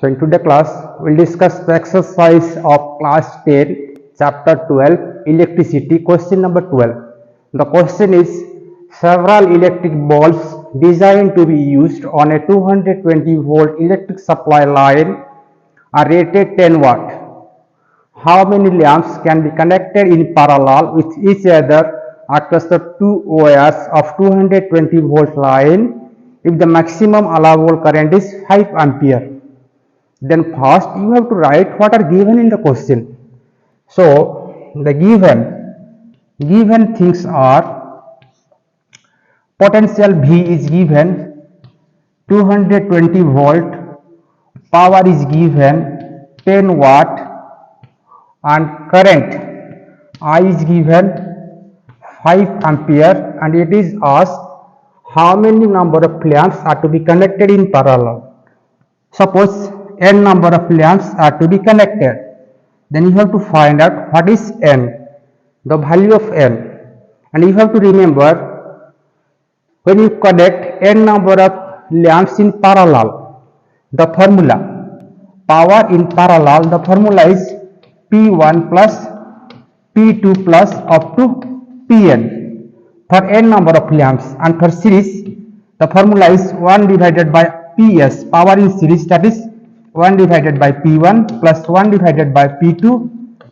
So in today's class, we'll discuss the exercise of class 10, chapter 12, electricity, question number 12. The question is, several electric bulbs designed to be used on a 220 volt electric supply line are rated 10 watt. How many lamps can be connected in parallel with each other across the two wires of 220 volt line if the maximum allowable current is 5 ampere? Then first you have to write what are given in the question. So the given things are, potential V is given 220 volt, power is given 10 watt, and current I is given 5 ampere, and it is asked how many number of lamps are to be connected in parallel. Suppose n number of lamps are to be connected, then you have to find out what is n, the value of n, and you have to remember, when you connect n number of lamps in parallel, the formula power in parallel, the formula is P1 plus P2 plus up to Pn for n number of lamps, and for series the formula is 1 divided by Ps, power in series, that is 1 divided by P1 plus 1 divided by P2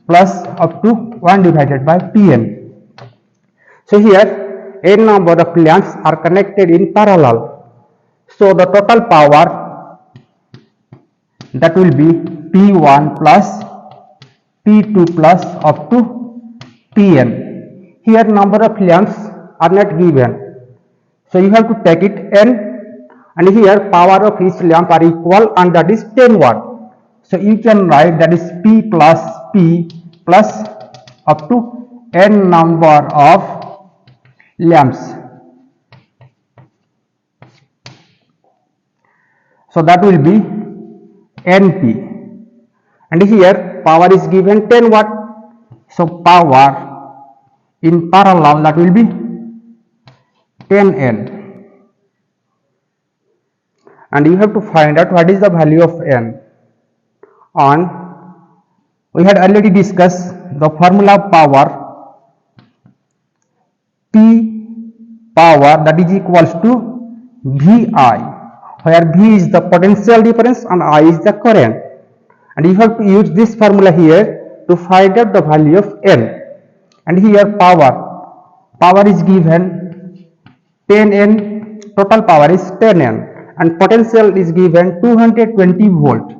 plus up to 1 divided by Pn. So here n number of lamps are connected in parallel, so the total power, that will be P1 plus P2 plus up to Pn. Here number of lamps are not given, so you have to take it n, and here power of each lamp are equal, and that is 10 watt. So you can write that is P plus P plus up to n number of lamps. So that will be NP, and here power is given 10 watt. So power in parallel, that will be 10N. And you have to find out what is the value of n. And we had already discussed the formula of power, P power, that is equals to VI, where V is the potential difference and I is the current, and you have to use this formula here to find out the value of n. And here power is given 10N, total power is 10N, and potential is given 220 volt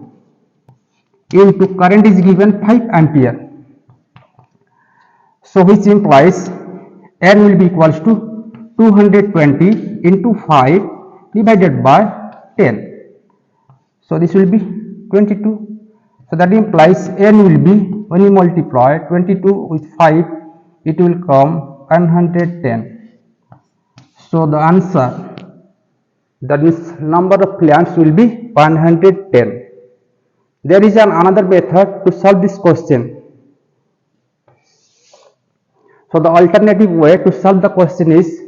into current is given 5 ampere. So which implies n will be equals to 220 into 5 divided by 10. So this will be 22. So that implies n will be, when you multiply 22 with 5, it will come 110. So the answer, that is number of lamps, will be 110. There is another method to solve this question. So the alternative way to solve the question is,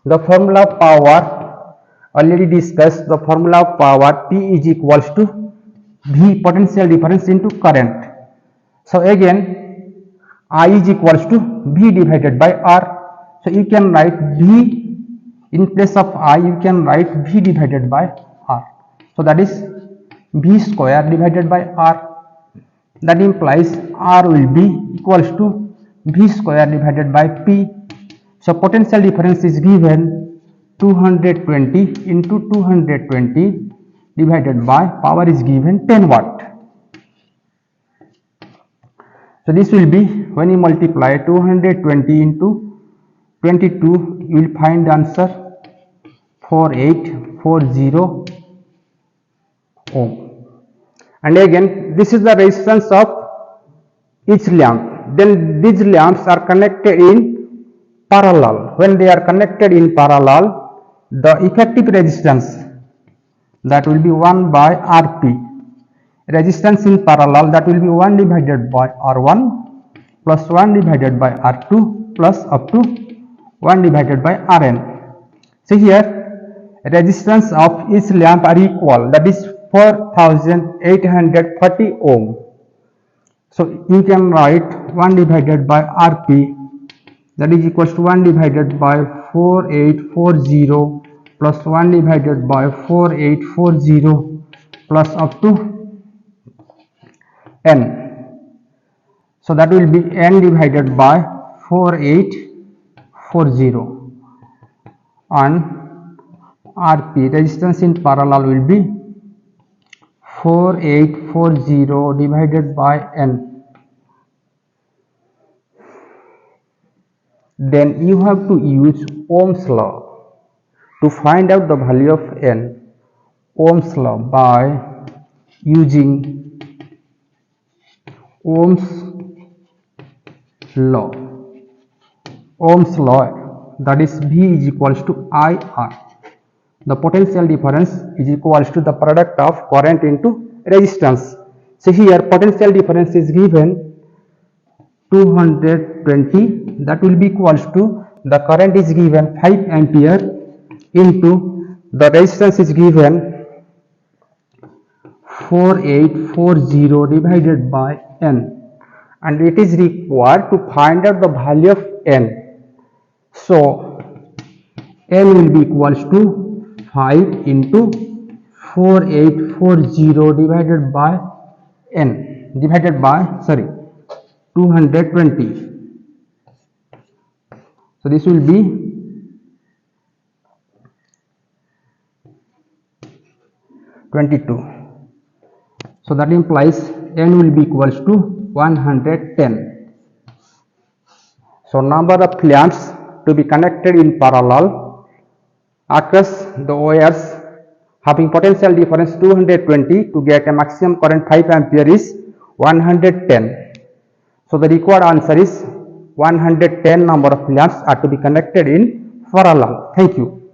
the formula of power already discussed, the formula of power P is equals to V, potential difference, into current. So again I is equals to V divided by R. So you can write V in place of I, you can write V divided by R. So that is V square divided by R. That implies R will be equals to V square divided by P. So potential difference is given 220 into 220 divided by power is given 10 watt. So this will be, when you multiply 220 into 22, you will find the answer 4840 ohm. And again this is the resistance of each lamp. Then these lamps are connected in parallel. When they are connected in parallel, the effective resistance, that will be 1 by Rp. Resistance in parallel, that will be 1 divided by R1 plus 1 divided by R2 plus up to 1 divided by Rn. So here resistance of each lamp are equal, that is 4840 ohm. So you can write 1 divided by Rp, that is equals to 1 divided by 4840 plus 1 divided by 4840 plus up to n. So that will be n divided by 4840, and Rp, resistance in parallel, will be 4840 divided by n. Then you have to use Ohm's law to find out the value of n. Ohm's law by using Ohm's law. Ohm's law, that is V is equals to IR. The potential difference is equals to the product of current into resistance. So here potential difference is given 220, that will be equals to the current is given 5 ampere into the resistance is given 4840 divided by n, and it is required to find out the value of n. So n will be equals to 5 into 4840 divided by n, divided by 220. So this will be 22. So that implies n will be equals to 110. So number of lamps to be connected in parallel across the wires having potential difference 220 to get a maximum current 5 ampere is 110. So the required answer is 110 number of lamps are to be connected in parallel. Thank you.